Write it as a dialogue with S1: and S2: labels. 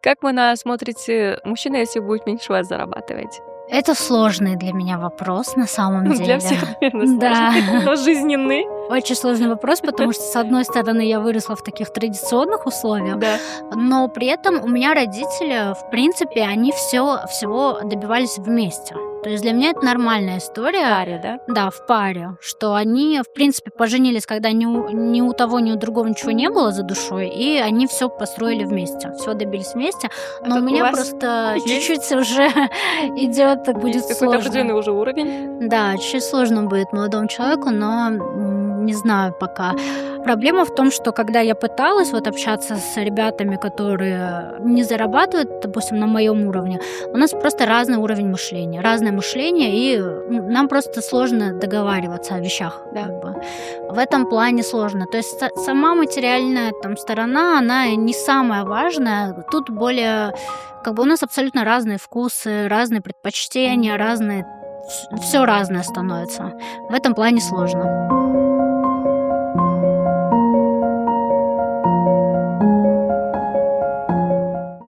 S1: Как вы на смотрите, мужчина, если будет меньше вас зарабатывать?
S2: Это сложный для меня вопрос на самом
S1: Для
S2: деле.
S1: всех, наверно,
S2: Да,
S1: сложный, но жизненный.
S2: очень сложный вопрос, потому что, с одной стороны, я выросла в таких традиционных условиях,
S1: Да.
S2: но при этом у меня родители, в принципе, они всего добивались вместе. То есть для меня это нормальная история.
S1: Паре, да?
S2: Да, в паре, что они, в принципе, поженились, когда ни у того, ни у другого ничего не было за душой, и они все построили вместе, все добились вместе. Но у
S1: У
S2: меня
S1: вас
S2: просто
S1: есть
S2: чуть-чуть уже идет, будет
S1: есть какой-то определенный
S2: сложно.
S1: уже уровень?
S2: Да, чуть сложно будет молодому человеку, но не знаю пока. Проблема в том, что когда я пыталась вот общаться с ребятами, которые не зарабатывают, допустим, на моем уровне, у нас просто разный уровень мышления, разное мышление, и нам просто сложно договариваться о вещах.
S1: Да.
S2: Как бы. В этом плане сложно. То есть сама материальная там сторона, она не самая важная. Тут более, как бы у нас абсолютно разные вкусы, разные предпочтения, разные, все разное становится. В этом плане сложно.